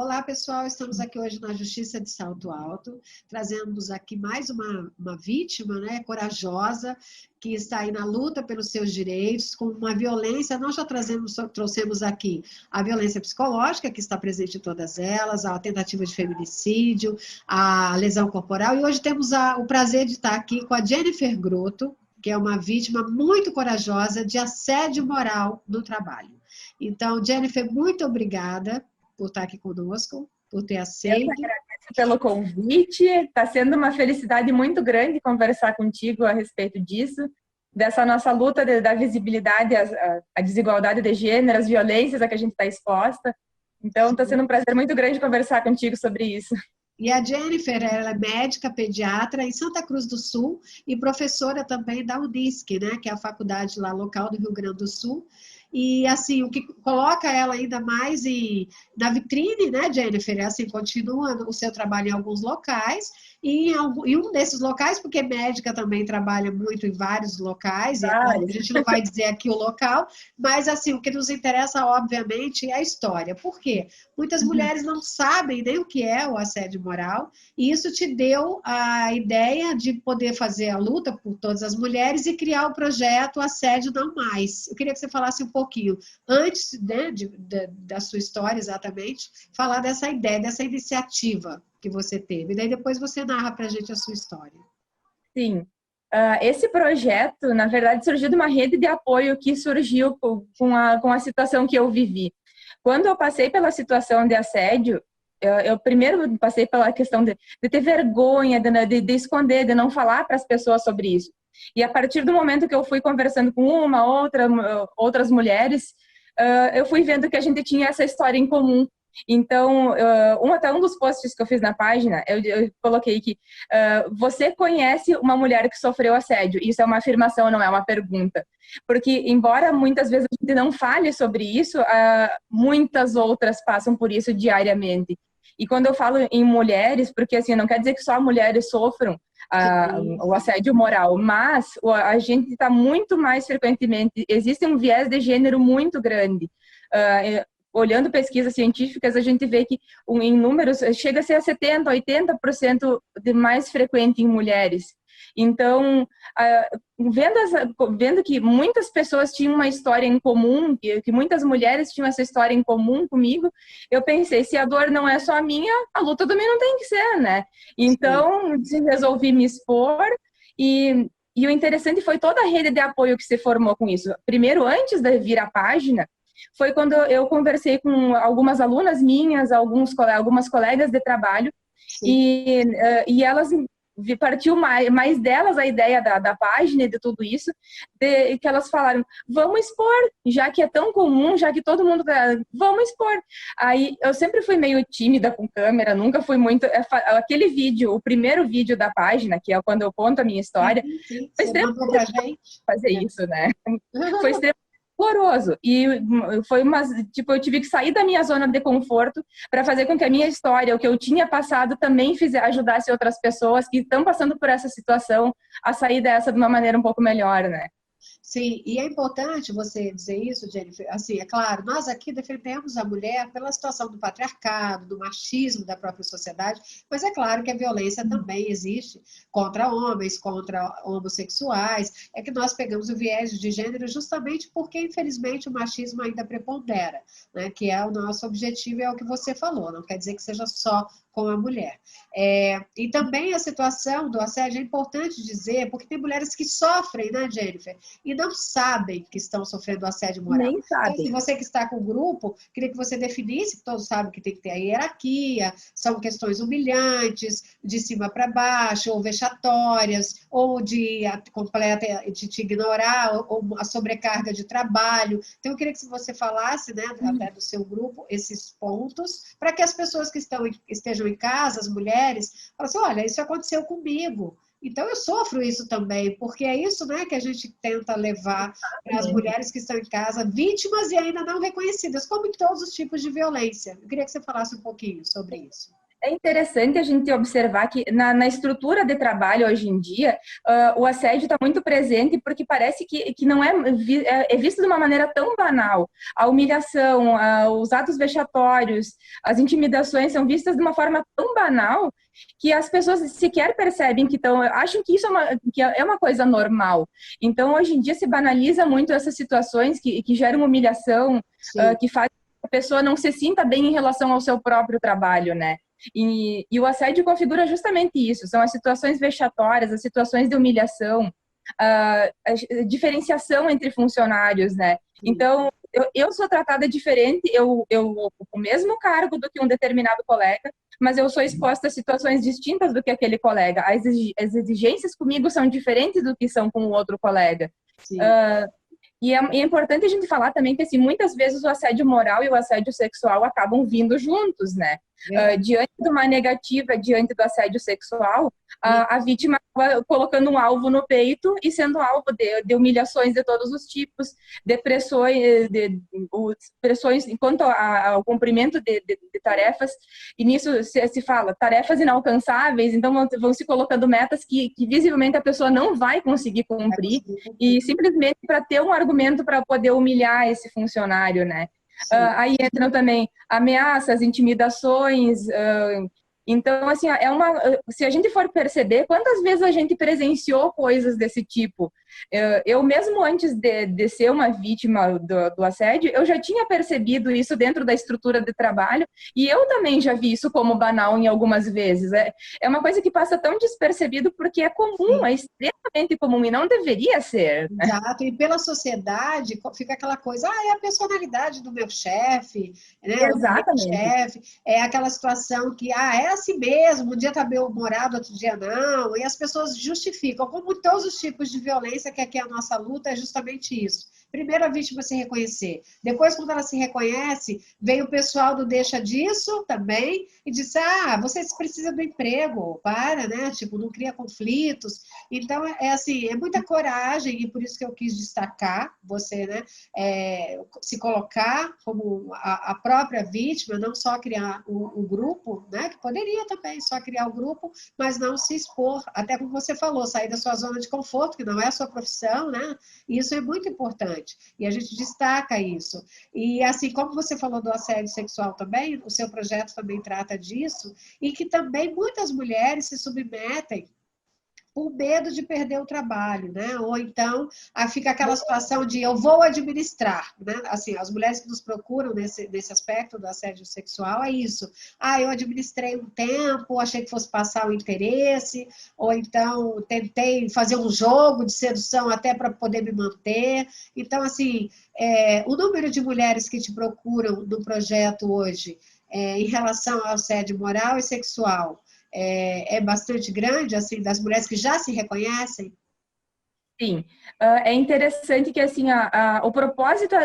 Olá, pessoal. Estamos aqui hoje na Justiça de Salto Alto, trazemos aqui mais uma vítima, né, corajosa, que está aí na luta pelos seus direitos, com uma violência. Nós já trouxemos aqui a violência psicológica, que está presente em todas elas, a tentativa de feminicídio, a lesão corporal, e hoje temos o prazer de estar aqui com a Jennifer Grotto, que é uma vítima muito corajosa de assédio moral no trabalho. Então, Jennifer, muito obrigada por estar aqui conosco, por ter aceito. Eu que agradeço pelo convite. Está sendo uma felicidade muito grande conversar contigo a respeito disso, dessa nossa luta da visibilidade à desigualdade de gênero, as violências a que a gente está exposta. Então, está sendo um prazer muito grande conversar contigo sobre isso. E a Jennifer, ela é médica pediatra em Santa Cruz do Sul e professora também da Unisc, né, que é a faculdade lá local do Rio Grande do Sul. E, assim, o que coloca ela ainda mais na vitrine, né, Jennifer? Assim, continua o seu trabalho em alguns locais, e em um desses locais, porque médica também trabalha muito em vários locais, a gente não vai dizer aqui o local, mas, assim, o que nos interessa, obviamente, é a história. Por quê? Muitas mulheres não sabem nem o que é o assédio moral, e isso te deu a ideia de poder fazer a luta por todas as mulheres e criar o projeto Assédio Não Mais. Eu queria que você falasse um pouquinho, antes, né, da sua história exatamente, falar dessa ideia, dessa iniciativa que você teve. E daí depois você narra para a gente a sua história. Sim. Esse projeto, na verdade, surgiu de uma rede de apoio que surgiu com a situação que eu vivi. Quando eu passei pela situação de assédio, eu primeiro passei pela questão de ter vergonha, de esconder, de não falar para as pessoas sobre isso. E a partir do momento que eu fui conversando com outras mulheres, eu fui vendo que a gente tinha essa história em comum. Então, até um dos posts que eu fiz na página, eu coloquei que você conhece uma mulher que sofreu assédio. Isso é uma afirmação, não é uma pergunta. Porque, embora muitas vezes a gente não fale sobre isso, muitas outras passam por isso diariamente. E quando eu falo em mulheres, porque assim, não quer dizer que só mulheres sofram o assédio moral, mas a gente está muito mais frequentemente, existe um viés de gênero muito grande. Olhando pesquisas científicas, a gente vê que em números chega a ser a 70%, 80% de mais frequente em mulheres. Então, vendo que muitas pessoas tinham uma história em comum, que muitas mulheres tinham essa história em comum comigo, eu pensei, se a dor não é só minha, a luta também não tem que ser, né? Então, resolvi me expor e o interessante foi toda a rede de apoio que se formou com isso. Primeiro, antes de vir a página, foi quando eu conversei com algumas alunas minhas, algumas colegas de trabalho, e elas partiu mais delas a ideia da página e de tudo isso, que elas falaram, vamos expor, já que é tão comum, já que todo mundo vamos expor. Aí eu sempre fui meio tímida com câmera, nunca fui muito, aquele vídeo, o primeiro vídeo da página, que é quando eu conto a minha história, foi extremamente fazer isso, né? Foi extremamente doloroso. E foi tipo, eu tive que sair da minha zona de conforto para fazer com que a minha história, o que eu tinha passado, também ajudasse outras pessoas que estão passando por essa situação a sair dessa de uma maneira um pouco melhor, né? Sim, e é importante você dizer isso, Jennifer. Assim, é claro, nós aqui defendemos a mulher pela situação do patriarcado, do machismo da própria sociedade, mas é claro que a violência também existe contra homens, contra homossexuais. É que nós pegamos o viés de gênero justamente porque, infelizmente, o machismo ainda prepondera, né? Que é o nosso objetivo, é o que você falou, não quer dizer que seja só com a mulher. E também a situação do assédio é importante dizer, porque tem mulheres que sofrem, né, Jennifer? E não sabem que estão sofrendo assédio moral. Nem sabem. Então, se você que está com o grupo, queria que você definisse, que todos sabem que tem que ter a hierarquia, são questões humilhantes, de cima para baixo, ou vexatórias, ou de te ignorar, ou a sobrecarga de trabalho. Então, eu queria que você falasse, né, até do seu grupo, esses pontos, para que as pessoas que estejam em casa, as mulheres, falam assim, olha, isso aconteceu comigo. Então, eu sofro isso também, porque é isso, né, que a gente tenta levar para as mulheres que estão em casa, vítimas e ainda não reconhecidas, como em todos os tipos de violência. Eu queria que você falasse um pouquinho sobre isso. É interessante a gente observar que na estrutura de trabalho hoje em dia, o assédio está muito presente porque parece que não é visto de uma maneira tão banal. A humilhação, os atos vexatórios, as intimidações são vistas de uma forma tão banal que as pessoas sequer percebem acham que isso é uma coisa normal. Então, hoje em dia se banaliza muito essas situações que geram humilhação, que fazem que a pessoa não se sinta bem em relação ao seu próprio trabalho, né? E o assédio configura justamente isso, são as situações vexatórias, as situações de humilhação, a diferenciação entre funcionários, né? Então, eu sou tratada diferente, eu ocupo o mesmo cargo do que um determinado colega, mas eu sou exposta a situações distintas do que aquele colega. As exigências comigo são diferentes do que são com o outro colega. E é importante a gente falar também que, assim, muitas vezes o assédio moral e o assédio sexual acabam vindo juntos, né? Diante de uma negativa, diante do assédio sexual, a vítima acaba colocando um alvo no peito e sendo alvo de humilhações de todos os tipos, de pressões enquanto ao cumprimento de tarefas, e nisso se fala tarefas inalcançáveis, então vão se colocando metas que visivelmente a pessoa não vai conseguir cumprir, e simplesmente para ter um argumento para poder humilhar esse funcionário, né? Aí entram também ameaças, intimidações. Então, assim, se a gente for perceber, quantas vezes a gente presenciou coisas desse tipo? Eu mesmo antes de ser uma vítima do assédio, eu já tinha percebido isso dentro da estrutura de trabalho e eu também já vi isso como banal em algumas vezes. É uma coisa que passa tão despercebido porque é comum, é extremamente comum e não deveria ser. Né? Exato, e pela sociedade fica aquela coisa, é a personalidade do meu chefe, né? Exatamente. Chefe, é aquela situação que, é assim mesmo, um dia tá bem-humorado, outro dia não, e as pessoas justificam, como todos os tipos de violência, que aqui a nossa luta é justamente isso. Primeiro a vítima se reconhecer. Depois, quando ela se reconhece, vem o pessoal do deixa disso também e diz, vocês precisam do emprego, né? Tipo, não cria conflitos. Então, assim, é muita coragem e por isso que eu quis destacar você, né? Se colocar como a própria vítima, não só criar o grupo, né? Que poderia também só criar o grupo, mas não se expor, até como você falou, sair da sua zona de conforto, que não é a sua profissão, né? E isso é muito importante. E a gente destaca isso. E assim, como você falou do assédio sexual também, o seu projeto também trata disso, e que também muitas mulheres se submetem por medo de perder o trabalho, né? Ou então fica aquela situação de eu vou administrar, né? Assim, as mulheres que nos procuram nesse aspecto do assédio sexual é isso. Eu administrei um tempo, achei que fosse passar o interesse, ou então tentei fazer um jogo de sedução até para poder me manter. Então, assim, o número de mulheres que te procuram no projeto hoje em relação ao assédio moral e sexual é bastante grande, assim, das mulheres que já se reconhecem? Sim, é interessante que assim o propósito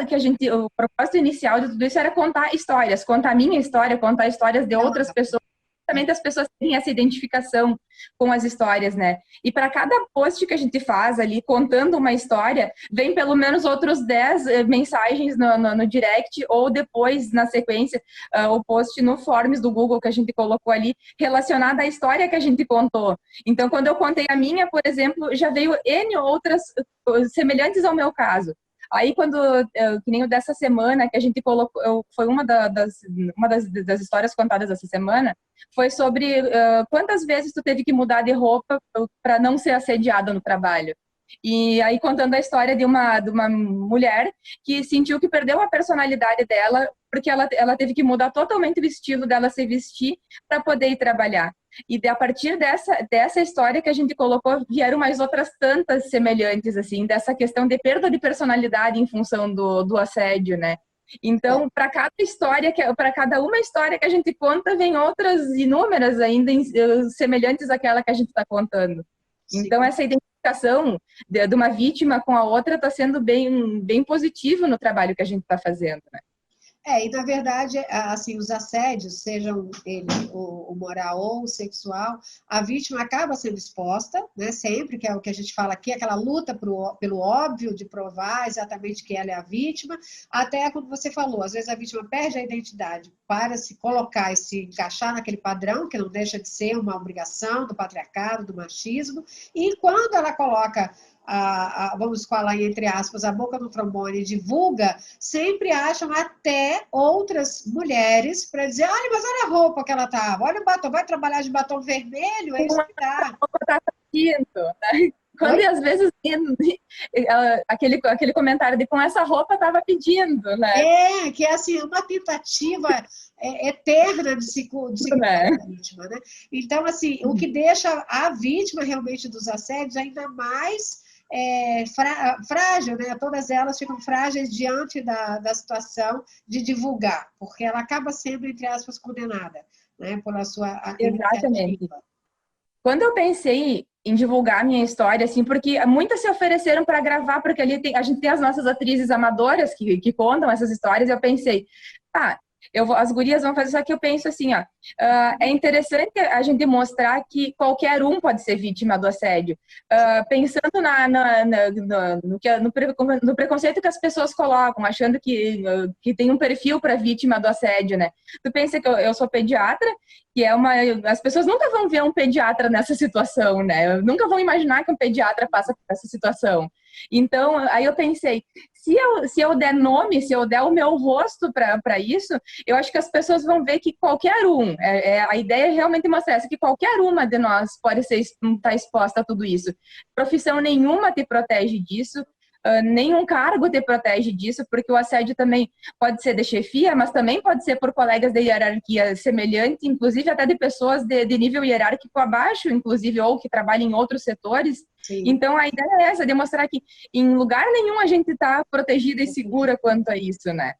inicial de tudo isso era contar histórias, contar a minha história, contar histórias de outras pessoas, também as pessoas terem essa identificação com as histórias, né? E para cada post que a gente faz ali, contando uma história, vem pelo menos outros 10 mensagens no direct, ou depois, na sequência, o post no Forms do Google que a gente colocou ali, relacionado à história que a gente contou. Então, quando eu contei a minha, por exemplo, já veio N outras semelhantes ao meu caso. Aí, que nem o dessa semana, que a gente colocou, foi uma das histórias contadas essa semana, foi sobre quantas vezes tu teve que mudar de roupa para não ser assediada no trabalho. E aí, contando a história de uma mulher que sentiu que perdeu a personalidade dela porque ela teve que mudar totalmente o estilo dela se vestir para poder ir trabalhar. E a partir dessa história que a gente colocou, vieram mais outras tantas semelhantes, assim, dessa questão de perda de personalidade em função do assédio, né? Então, para cada história, para cada uma história que a gente conta, vem outras inúmeras ainda semelhantes àquela que a gente está contando. Sim. Então, essa identificação de uma vítima com a outra está sendo bem positivo no trabalho que a gente está fazendo, né? E na verdade, assim, os assédios, sejam ele o moral ou o sexual, a vítima acaba sendo exposta, né, sempre, que é o que a gente fala aqui, aquela luta pelo óbvio de provar exatamente que ela é a vítima, até como você falou, às vezes a vítima perde a identidade para se colocar e se encaixar naquele padrão, que não deixa de ser uma obrigação do patriarcado, do machismo, e quando ela coloca vamos falar entre aspas, a boca no trombone, divulga, sempre acham até outras mulheres para dizer, olha, mas olha a roupa que ela tava, olha o batom, vai trabalhar de batom vermelho, é isso que tá. Né? Quando às vezes aquele comentário de com essa roupa estava pedindo, né? Que é assim, uma tentativa eterna de se né? a vítima, né? Então, assim, o que deixa a vítima realmente dos assédios ainda mais frágil, né? Todas elas ficam frágeis diante da situação de divulgar, porque ela acaba sendo, entre aspas, condenada, né? Pela sua Exatamente. iniciativa. Quando eu pensei em divulgar minha história, assim, porque muitas se ofereceram para gravar, porque ali a gente tem as nossas atrizes amadoras que contam essas histórias, e eu pensei, as gurias vão fazer, só que eu penso assim, é interessante a gente mostrar que qualquer um pode ser vítima do assédio. Pensando no preconceito que as pessoas colocam, achando que tem um perfil para vítima do assédio, né? Tu pensa que eu sou pediatra, que as pessoas nunca vão ver um pediatra nessa situação, né? Nunca vão imaginar que um pediatra passa por essa situação. Então, aí eu pensei, se eu der nome, se eu der o meu rosto para isso, eu acho que as pessoas vão ver que qualquer um, a ideia é realmente mostrar essa, que qualquer uma de nós pode estar exposta a tudo isso. Profissão nenhuma te protege disso, nenhum cargo te protege disso, porque o assédio também pode ser de chefia, mas também pode ser por colegas de hierarquia semelhante, inclusive até de pessoas de nível hierárquico abaixo, inclusive, ou que trabalham em outros setores. Sim. Então, a ideia é essa, de mostrar que em lugar nenhum a gente está protegida e segura quanto a isso, né?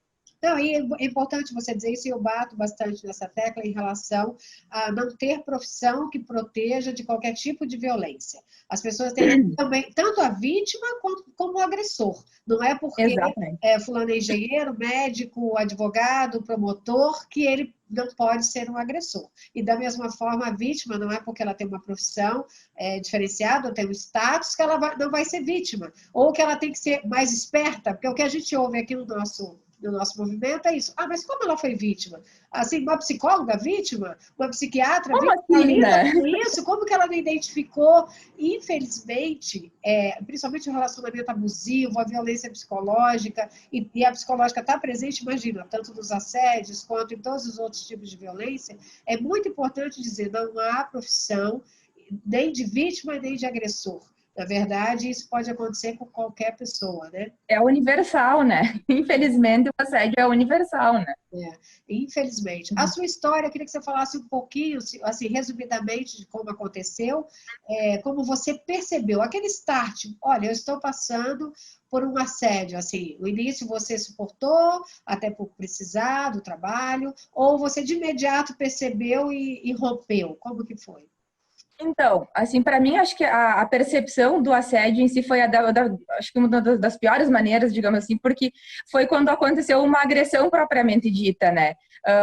Não, e é importante você dizer isso, e eu bato bastante nessa tecla em relação a não ter profissão que proteja de qualquer tipo de violência. As pessoas têm também, tanto a vítima como o agressor. Não é porque fulano é engenheiro, médico, advogado, promotor, que ele não pode ser um agressor. E da mesma forma, a vítima não é porque ela tem uma profissão diferenciada, ou tem um status, que ela não vai ser vítima. Ou que ela tem que ser mais esperta, porque o que a gente ouve aqui no nosso movimento é isso. Mas como ela foi vítima? Assim, uma psicóloga vítima? Uma psiquiatra vítima? Assim, né? Isso? Como que ela não identificou? Infelizmente, principalmente o relacionamento abusivo, a violência psicológica, e a psicológica está presente, imagina, tanto nos assédios quanto em todos os outros tipos de violência, é muito importante dizer, não há profissão nem de vítima nem de agressor. Na verdade, isso pode acontecer com qualquer pessoa, né? É universal, né? Infelizmente, o assédio é universal, né? Infelizmente. A sua história, eu queria que você falasse um pouquinho, assim, resumidamente, de como aconteceu, como você percebeu, aquele start, olha, eu estou passando por um assédio, assim, no início você suportou, até por precisar do trabalho, ou você de imediato percebeu e rompeu? Como que foi? Então, assim, para mim, acho que a percepção do assédio em si foi acho que uma das piores maneiras, digamos assim, porque foi quando aconteceu uma agressão propriamente dita, né?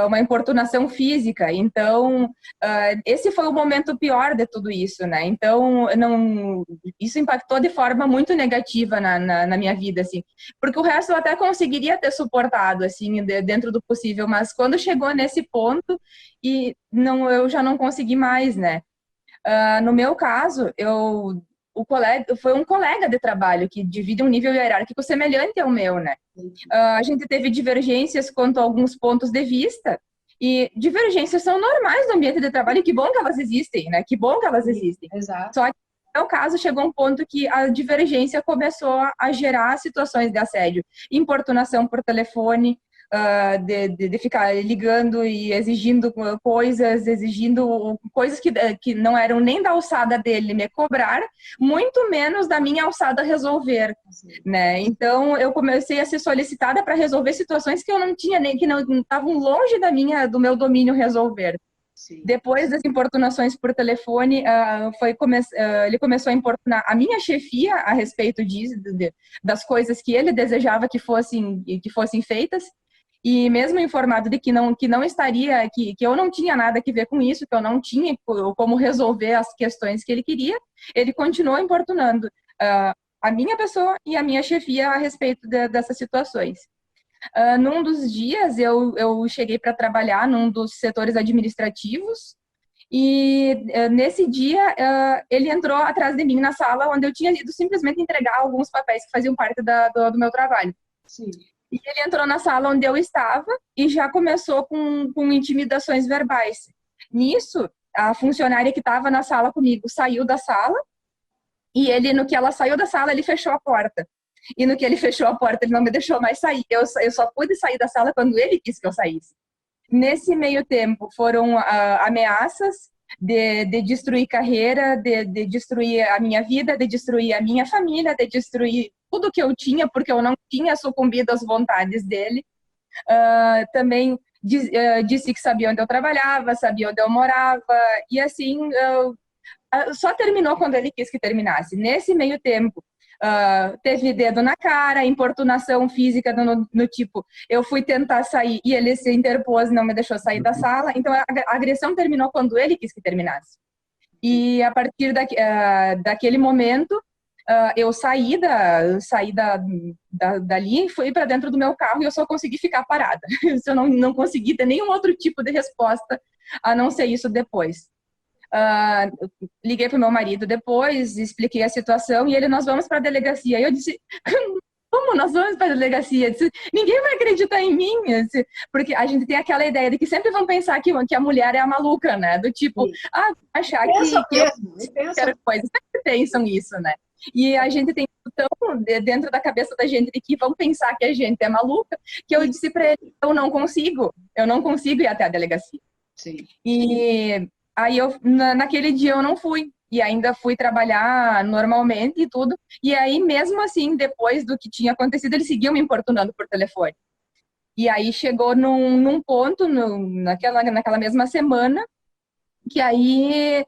Uma importunação física. Então, esse foi o momento pior de tudo isso, né? Então, isso impactou de forma muito negativa na minha vida, assim, porque o resto eu até conseguiria ter suportado, assim, dentro do possível, mas quando chegou nesse ponto, eu já não consegui mais, né? No meu caso, foi um colega de trabalho que divide um nível hierárquico semelhante ao meu, né? A gente teve divergências quanto a alguns pontos de vista, e divergências são normais no ambiente de trabalho, e que bom que elas existem, né? Que bom que elas existem. Exato. Só que no meu caso, chegou um ponto que a divergência começou a gerar situações de assédio, importunação por telefone, de ficar ligando e exigindo coisas que não eram nem da alçada dele me cobrar, muito menos da minha alçada resolver, né? Então, eu comecei a ser solicitada para resolver situações que eu não tinha nem, que não estavam longe do meu domínio resolver. Sim. Depois das importunações por telefone, ele começou a importunar a minha chefia a respeito disso, das coisas que ele desejava que fossem feitas. E mesmo informado de que não estaria, que eu não tinha nada a ver com isso, que eu não tinha como resolver as questões que ele queria, ele continuou importunando a minha pessoa e a minha chefia a respeito dessas situações. Num dos dias, eu cheguei para trabalhar num dos setores administrativos e nesse dia ele entrou atrás de mim na sala onde eu tinha ido simplesmente entregar alguns papéis que faziam parte do meu trabalho. Sim. E ele entrou na sala onde eu estava e já começou com intimidações verbais. Nisso, a funcionária que estava na sala comigo saiu da sala e ele, no que ela saiu da sala, ele fechou a porta. E no que ele fechou a porta, ele não me deixou mais sair. Eu só pude sair da sala quando ele quis que eu saísse. Nesse meio tempo, foram ameaças de destruir carreira, de destruir a minha vida, de destruir a minha família, de destruir tudo que eu tinha, porque eu não tinha sucumbido às vontades dele. Também disse que sabia onde eu trabalhava, sabia onde eu morava, e assim, só terminou quando ele quis que terminasse. Nesse meio tempo, teve dedo na cara, importunação física no tipo, eu fui tentar sair e ele se interpôs e não me deixou sair da sala. Então, a agressão terminou quando ele quis que terminasse. E a partir daquele momento, eu saí dali, fui para dentro do meu carro e eu só consegui ficar parada. Eu não consegui ter nenhum outro tipo de resposta a não ser isso depois. Liguei para o meu marido depois, expliquei a situação e nós vamos para a delegacia. E eu disse, como nós vamos para a delegacia? Disse, ninguém vai acreditar em mim. Disse, porque a gente tem aquela ideia de que sempre vão pensar que a mulher é a maluca, né? Do tipo, achar que eu quero coisa. Sempre pensam isso, né? E a gente tem tão dentro da cabeça da gente de que vão pensar que a gente é maluca, que eu disse para ele, eu não consigo ir até a delegacia. Sim. E aí, naquele dia eu não fui. E ainda fui trabalhar normalmente e tudo. E aí, mesmo assim, depois do que tinha acontecido, ele seguiu me importunando por telefone. E aí, chegou num ponto, naquela mesma semana, que aí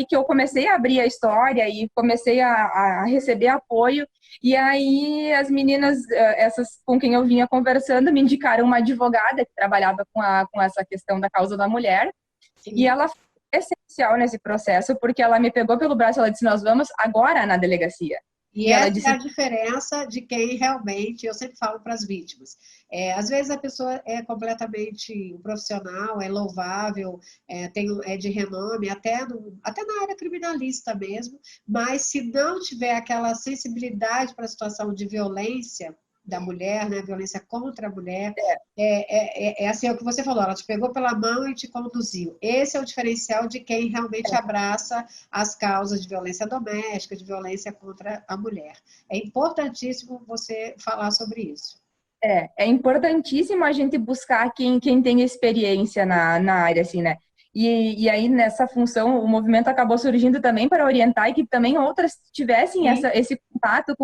que eu comecei a abrir a história e comecei a receber apoio. E aí, as meninas, essas com quem eu vinha conversando, me indicaram uma advogada que trabalhava com essa questão da causa da mulher. Sim. E ela foi essencial nesse processo, porque ela me pegou pelo braço e ela disse, nós vamos agora na delegacia. E essa é a diferença de quem realmente, eu sempre falo para as vítimas, às vezes a pessoa é completamente profissional, é louvável, é de renome, até na área criminalista mesmo, mas se não tiver aquela sensibilidade para a situação de violência da mulher, né, violência contra a mulher, assim, é o que você falou, ela te pegou pela mão e te conduziu. Esse é o diferencial de quem realmente abraça as causas de violência doméstica, de violência contra a mulher. É importantíssimo você falar sobre isso. É importantíssimo a gente buscar quem tem experiência na área, assim, né? E aí, nessa função, o movimento acabou surgindo também para orientar e que também outras tivessem esse contato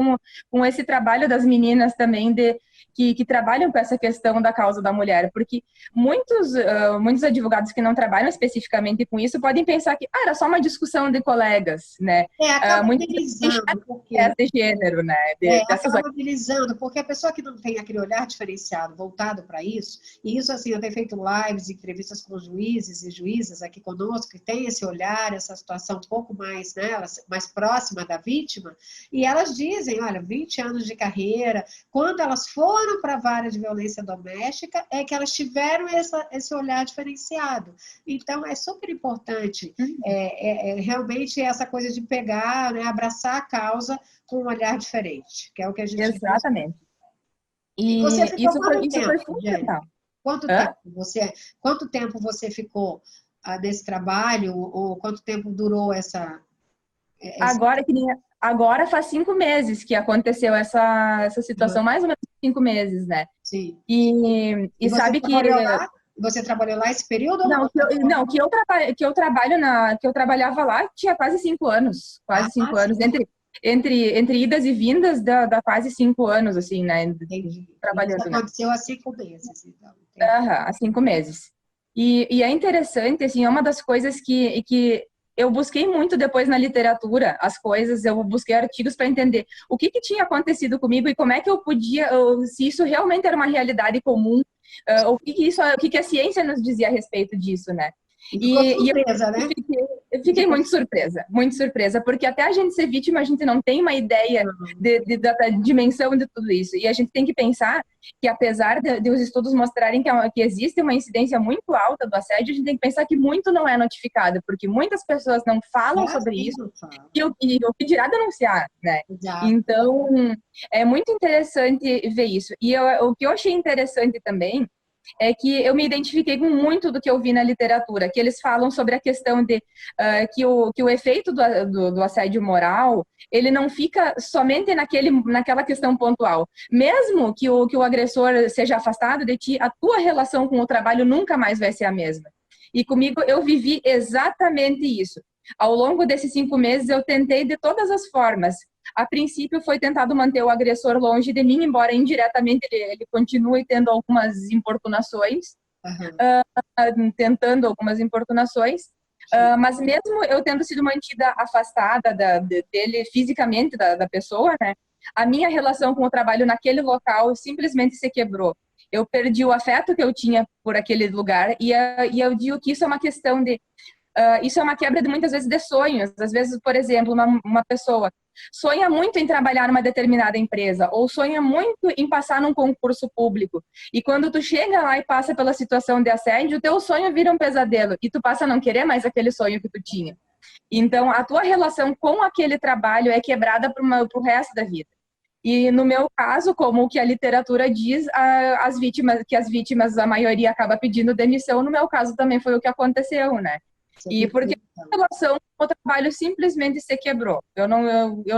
com esse trabalho das meninas também, que trabalham com essa questão da causa da mulher. Porque muitos advogados que não trabalham especificamente com isso podem pensar que era só uma discussão de colegas, né? Acaba mobilizando, de gênero, né? Acaba mobilizando, porque a pessoa que não tem aquele olhar diferenciado, voltado para isso, e isso, assim, eu tenho feito lives, entrevistas com juízes e juízas aqui conosco, que tem esse olhar, essa situação um pouco mais, né, mais próxima da vítima, e elas dizem, olha, 20 anos de carreira, quando elas foram para a vara de violência doméstica, é que elas tiveram esse olhar diferenciado. Então, é super importante, realmente, essa coisa de pegar, né, abraçar a causa com um olhar diferente, que é o que a gente... Exatamente. E você ficou quanto tempo, foi fundamental. Quanto tempo você ficou nesse trabalho, ou quanto tempo durou essa... Agora faz 5 meses que aconteceu essa situação, mais ou menos 5 meses, né? Sim. E sabe que... Você trabalhou lá esse período? Que eu trabalhava lá tinha quase 5 anos. Quase 5 anos. Entre idas e vindas, dá quase 5 anos, assim, né? Entendi. Trabalhando, isso aconteceu há 5 meses, então. Há 5 meses. E é interessante, assim, é uma das coisas que eu busquei muito depois na literatura as coisas, eu busquei artigos para entender o que tinha acontecido comigo e como é que eu podia, se isso realmente era uma realidade comum, o que a ciência nos dizia a respeito disso, né? E ficou surpresa, né? Eu fiquei muito surpresa, porque até a gente ser vítima, a gente não tem uma ideia da dimensão de tudo isso. E a gente tem que pensar que, apesar de os estudos mostrarem que existe uma incidência muito alta do assédio, a gente tem que pensar que muito não é notificado, porque muitas pessoas não falam sobre isso e o que dirá denunciar, né? Exato. Então, é muito interessante ver isso. E o que eu achei interessante também é que eu me identifiquei com muito do que eu vi na literatura, que eles falam sobre a questão de que o efeito do assédio moral, ele não fica somente naquela questão pontual. Mesmo que o agressor seja afastado de ti, a tua relação com o trabalho nunca mais vai ser a mesma. E comigo eu vivi exatamente isso. Ao longo desses 5 meses, eu tentei de todas as formas. A princípio, foi tentado manter o agressor longe de mim, embora indiretamente ele continue tendo algumas importunações, tentando algumas importunações, mas mesmo eu tendo sido mantida afastada dele fisicamente, da pessoa, né, a minha relação com o trabalho naquele local simplesmente se quebrou. Eu perdi o afeto que eu tinha por aquele lugar e eu digo que isso é uma questão de isso é uma quebra de muitas vezes de sonhos. Às vezes, por exemplo, uma pessoa sonha muito em trabalhar numa determinada empresa ou sonha muito em passar num concurso público. E quando tu chega lá e passa pela situação de assédio, o teu sonho vira um pesadelo e tu passa a não querer mais aquele sonho que tu tinha. Então, a tua relação com aquele trabalho é quebrada pro resto da vida. E no meu caso, como o que a literatura diz, as vítimas, a maioria acaba pedindo demissão, no meu caso também foi o que aconteceu, né? E porque a relação com o trabalho simplesmente se quebrou. Eu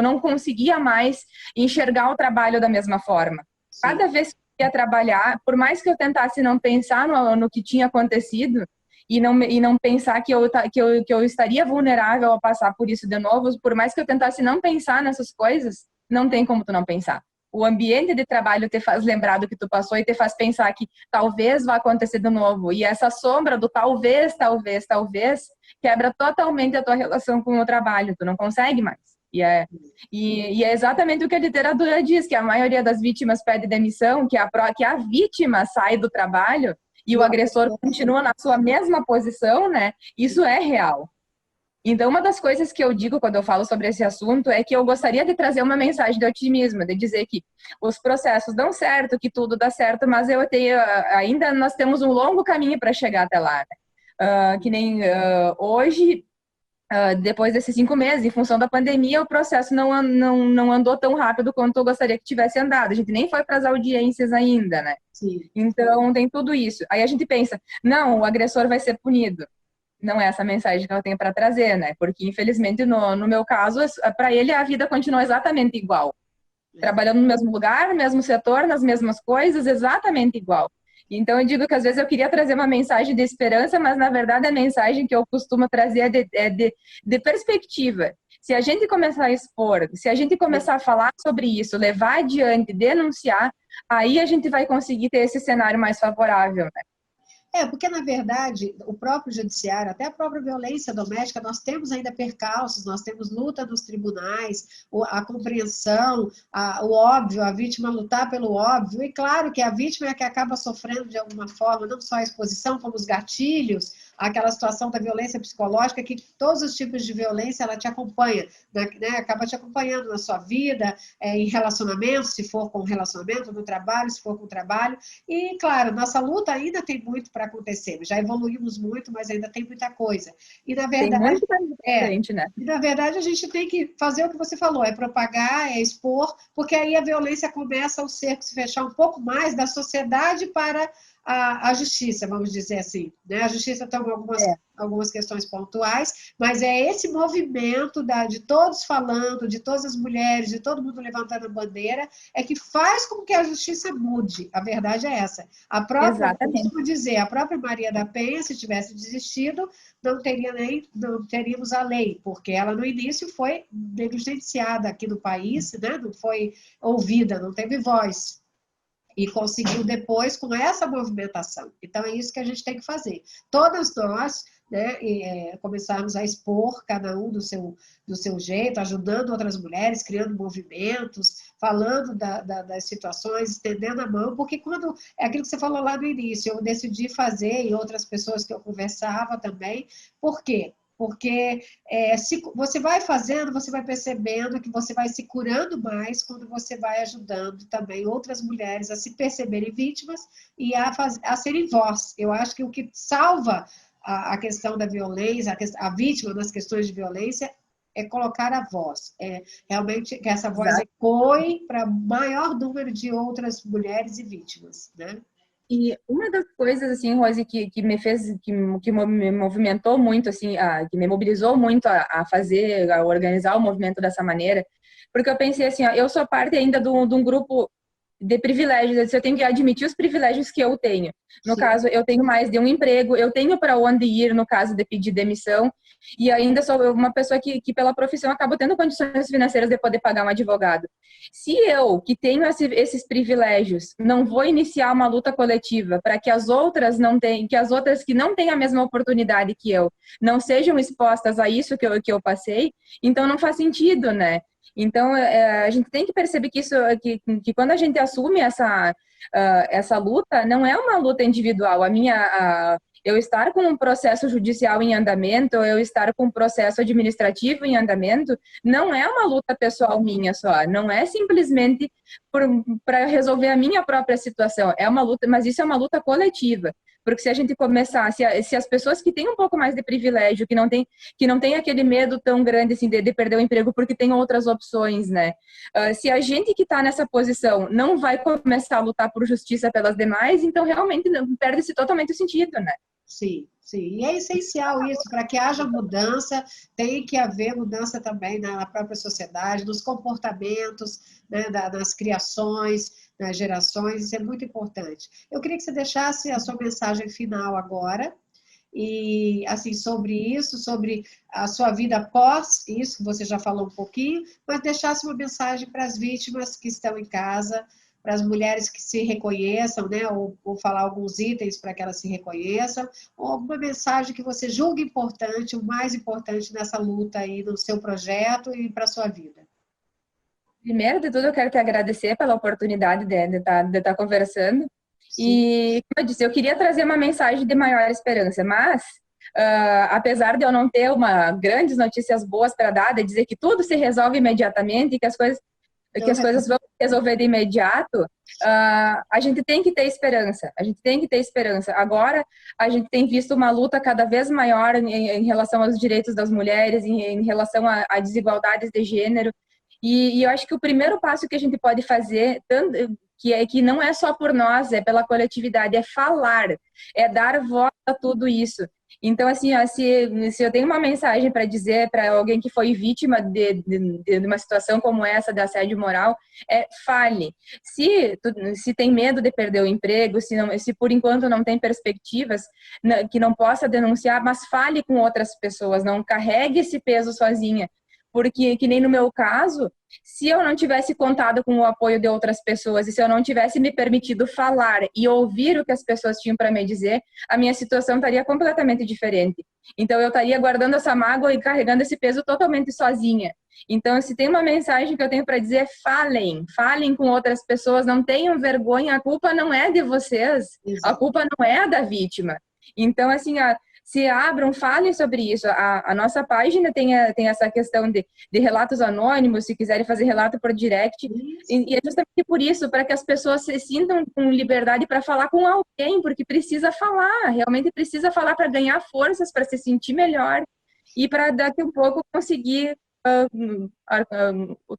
não conseguia mais enxergar o trabalho da mesma forma. Cada vez que eu ia trabalhar, por mais que eu tentasse não pensar no que tinha acontecido e não pensar que eu estaria vulnerável a passar por isso de novo, por mais que eu tentasse não pensar nessas coisas, não tem como tu não pensar. O ambiente de trabalho te faz lembrar do que tu passou e te faz pensar que talvez vá acontecer de novo. E essa sombra do talvez, quebra totalmente a tua relação com o trabalho. Tu não consegue mais. E é exatamente o que a literatura diz, que a maioria das vítimas pede demissão, que a vítima sai do trabalho e o agressor continua na sua mesma posição, né? Isso é real. Então, uma das coisas que eu digo quando eu falo sobre esse assunto é que eu gostaria de trazer uma mensagem de otimismo, de dizer que os processos dão certo, que tudo dá certo, mas ainda nós temos um longo caminho para chegar até lá. Né? Que nem hoje, depois desses 5 meses, em função da pandemia, o processo não andou tão rápido quanto eu gostaria que tivesse andado. A gente nem foi para as audiências ainda, né? Sim. Então, tem tudo isso. Aí a gente pensa, não, o agressor vai ser punido. Não é essa mensagem que eu tenho para trazer, né? Porque, infelizmente, no meu caso, para ele a vida continua exatamente igual. Trabalhando no mesmo lugar, no mesmo setor, nas mesmas coisas, exatamente igual. Então, eu digo que às vezes eu queria trazer uma mensagem de esperança, mas, na verdade, a mensagem que eu costumo trazer é de perspectiva. Se a gente começar a expor, se a gente começar a falar sobre isso, levar adiante, denunciar, aí a gente vai conseguir ter esse cenário mais favorável, né? Porque, na verdade, o próprio judiciário, até a própria violência doméstica, nós temos ainda percalços, nós temos luta nos tribunais, a compreensão, o óbvio, a vítima lutar pelo óbvio, e claro que a vítima é a que acaba sofrendo de alguma forma, não só a exposição, como os gatilhos, aquela situação da violência psicológica, que todos os tipos de violência ela te acompanha, né? Acaba te acompanhando na sua vida, em relacionamento, se for com relacionamento, no trabalho, se for com trabalho, e claro, nossa luta ainda tem muito para acontecer, já evoluímos muito, mas ainda tem muita coisa. E na verdade, né? E na verdade a gente tem que fazer o que você falou, é propagar, é expor, porque aí a violência começa o cerco se fechar um pouco mais da sociedade para a justiça, vamos dizer assim. Né? A justiça tem algumas questões pontuais, mas é esse movimento de todos falando, de todas as mulheres, de todo mundo levantando a bandeira, é que faz com que a justiça mude. A verdade é essa. A própria, como dizer, a própria Maria da Penha, se tivesse desistido, não teríamos a lei, porque ela no início foi negligenciada aqui no país, né? Não foi ouvida, não teve voz. E conseguiu depois com essa movimentação. Então, é isso que a gente tem que fazer. Todas nós, né? Começarmos a expor cada um do seu jeito, ajudando outras mulheres, criando movimentos, falando das situações, estendendo a mão, porque quando, é aquilo que você falou lá no início, eu decidi fazer, e outras pessoas que eu conversava também, por quê? Porque se você vai fazendo, você vai percebendo que você vai se curando mais quando você vai ajudando também outras mulheres a se perceberem vítimas e a serem voz. Eu acho que o que salva a questão da violência, a vítima nas questões de violência, é colocar a voz. Realmente que essa voz Exato. ecoe para maior número de outras mulheres e vítimas, né? E uma das coisas, assim, Rose, que me fez, que me movimentou muito, assim, que me mobilizou muito a fazer, a organizar o movimento dessa maneira, porque eu pensei assim, ó, eu sou parte ainda de um grupo de privilégios, eu tenho que admitir os privilégios que eu tenho. No Sim. caso, eu tenho mais de um emprego, eu tenho para onde ir no caso de pedir demissão, e ainda sou uma pessoa que pela profissão, acabo tendo condições financeiras de poder pagar um advogado. Se eu, que tenho esses privilégios, não vou iniciar uma luta coletiva para que as outras não tenham, que as outras que não têm a mesma oportunidade que eu, não sejam expostas a isso que eu passei, então não faz sentido, né? Então, a gente tem que perceber que isso, que quando a gente assume essa luta, não é uma luta individual. Eu estar com um processo judicial em andamento, eu estar com um processo administrativo em andamento, não é uma luta pessoal minha só. Não é simplesmente para resolver a minha própria situação. É uma luta, mas isso é uma luta coletiva. Porque se a gente começar, se as pessoas que têm um pouco mais de privilégio, que não tem aquele medo tão grande assim de perder o emprego porque tem outras opções, né? Se a gente que está nessa posição não vai começar a lutar por justiça pelas demais, então realmente perde-se totalmente o sentido, né? Sim, sim. E é essencial isso, para que haja mudança, tem que haver mudança também na própria sociedade, nos comportamentos, né, das criações, das gerações, isso é muito importante. Eu queria que você deixasse a sua mensagem final agora, e assim, sobre isso, sobre a sua vida após isso, que você já falou um pouquinho, mas deixasse uma mensagem para as vítimas que estão em casa, para as mulheres que se reconheçam, né? Ou falar alguns itens para que elas se reconheçam, ou alguma mensagem que você julgue importante, o mais importante nessa luta aí no seu projeto e para a sua vida. Primeiro de tudo, eu quero te agradecer pela oportunidade de estar conversando. Sim. E, como eu disse, eu queria trazer uma mensagem de maior esperança, mas, apesar de eu não ter grandes notícias boas para dar, de dizer que tudo se resolve imediatamente e que as coisas vão se resolver de imediato, a gente tem que ter esperança. A gente tem que ter esperança. Agora, a gente tem visto uma luta cada vez maior em relação aos direitos das mulheres, em relação a desigualdades de gênero. E eu acho que o primeiro passo que a gente pode fazer, que não é só por nós, é pela coletividade, é falar, é dar voz a tudo isso. Então, assim, ó, se eu tenho uma mensagem para dizer para alguém que foi vítima de uma situação como essa, de assédio moral, fale. Se tem medo de perder o emprego, se por enquanto não tem perspectivas, que não possa denunciar, mas fale com outras pessoas, não carregue esse peso sozinha. Porque, que nem no meu caso, se eu não tivesse contado com o apoio de outras pessoas e se eu não tivesse me permitido falar e ouvir o que as pessoas tinham para me dizer, a minha situação estaria completamente diferente. Então, eu estaria guardando essa mágoa e carregando esse peso totalmente sozinha. Então, se tem uma mensagem que eu tenho para dizer, falem com outras pessoas, não tenham vergonha, a culpa não é de vocês, a culpa não é da vítima. Então, assim, se abram, falem sobre isso. A nossa página tem essa questão de relatos anônimos, se quiserem fazer relato por direct. E é justamente por isso, para que as pessoas se sintam com liberdade para falar com alguém, porque precisa falar, realmente precisa falar para ganhar forças, para se sentir melhor e para daqui um pouco conseguir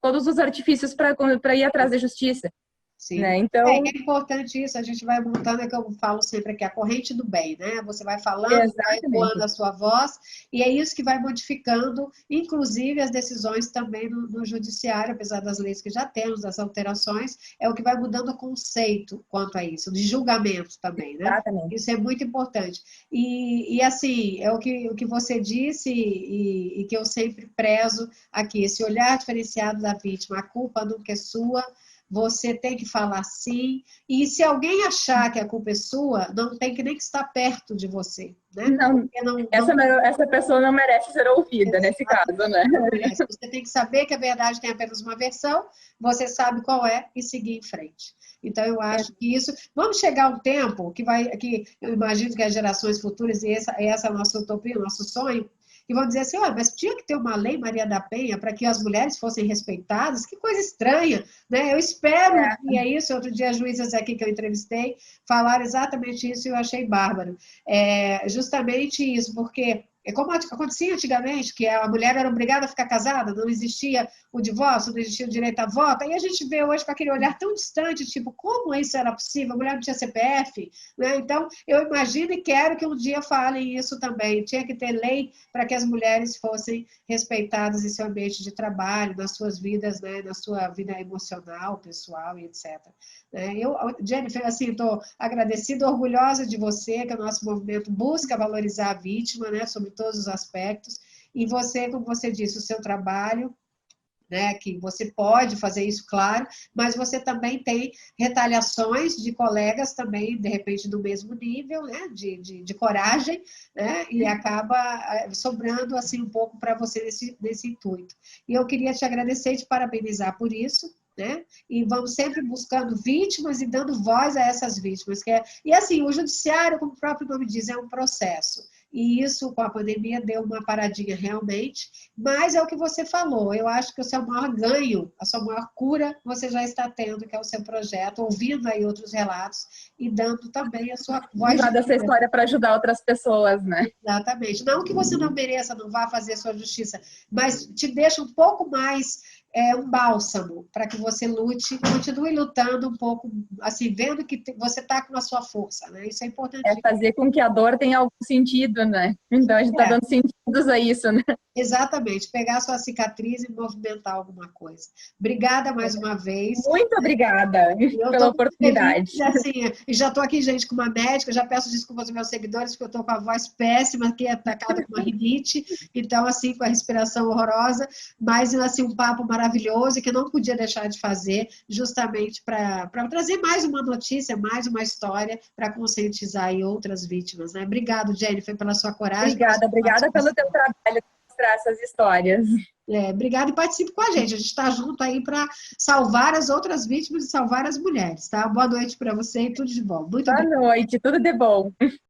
todos os artifícios para ir atrás da justiça. Sim. Né? Então, é importante isso, a gente vai montando, é que eu falo sempre aqui, a corrente do bem, né? Você vai falando, vai ecoando a sua voz, e é isso que vai modificando, inclusive as decisões também no judiciário, apesar das leis que já temos, das alterações, é o que vai mudando o conceito quanto a isso, de julgamento também, né? Exatamente. Isso é muito importante. E assim, é o que você disse e que eu sempre prezo aqui, esse olhar diferenciado da vítima, a culpa nunca é sua, você tem que falar sim, e se alguém achar que a culpa é sua, não tem que nem que estar perto de você, né? Não, essa pessoa não merece ser ouvida nesse caso, né? Não merece. Você tem que saber que a verdade tem apenas uma versão, você sabe qual é e seguir em frente. Então, eu acho que isso... Vamos chegar a um tempo que eu imagino que as gerações futuras, e essa é a nossa utopia, o nosso sonho, que vão dizer assim, mas tinha que ter uma lei Maria da Penha para que as mulheres fossem respeitadas, que coisa estranha, né? Eu espero que é isso. Outro dia, as juízas aqui que eu entrevistei falaram exatamente isso e eu achei bárbaro. Justamente isso, porque é como acontecia antigamente, que a mulher era obrigada a ficar casada, não existia o divórcio, não existia o direito a voto. Aí a gente vê hoje com aquele olhar tão distante, tipo, como isso era possível? A mulher não tinha CPF, né? Então, eu imagino e quero que um dia falem isso também. Tinha que ter lei para que as mulheres fossem respeitadas em seu ambiente de trabalho, nas suas vidas, né? Na sua vida emocional, pessoal e etc. Eu, Jennifer, assim, estou agradecida, orgulhosa de você, que o nosso movimento busca valorizar a vítima, né, sobre todos os aspectos, e você, como você disse, o seu trabalho, né, que você pode fazer isso, claro, mas você também tem retaliações de colegas também, de repente, do mesmo nível, né, de coragem, né, e acaba sobrando, assim, um pouco para você nesse intuito. E eu queria te agradecer e te parabenizar por isso, né? E vamos sempre buscando vítimas e dando voz a essas vítimas. E assim, o judiciário, como o próprio nome diz, é um processo. E isso, com a pandemia, deu uma paradinha realmente, mas é o que você falou, eu acho que o seu maior ganho, a sua maior cura, você já está tendo, que é o seu projeto, ouvindo aí outros relatos e dando também a sua voz Usar de dessa vida. história para ajudar outras pessoas, né? Exatamente. Não que você não mereça, não vá fazer a sua justiça, mas te deixa um pouco mais um bálsamo para que você lute, continue lutando um pouco, assim, vendo que você está com a sua força, né? Isso é É importante. fazer com que a dor tenha algum sentido, né? Então a gente está dando sentidos a isso, né? Exatamente, pegar a sua cicatriz e movimentar alguma coisa. Obrigada mais uma vez. Muito obrigada Eu pela estou muito feliz, oportunidade. assim, e já estou aqui, gente, com uma médica, já peço desculpas aos meus seguidores, porque eu estou com a voz péssima, aqui atacada com uma rinite, então, assim, com a respiração horrorosa, mas, assim, um papo maravilhoso e que eu não podia deixar de fazer, justamente para trazer mais uma notícia, mais uma história, para conscientizar aí outras vítimas, né? Obrigado, Jennifer, pela sua coragem. Obrigada pelo teu trabalho, mostrar essas histórias. Obrigada e participe com a gente está junto aí para salvar as outras vítimas e salvar as mulheres, tá? Boa noite para você e tudo de bom. Muito Boa obrigada. noite, tudo de bom.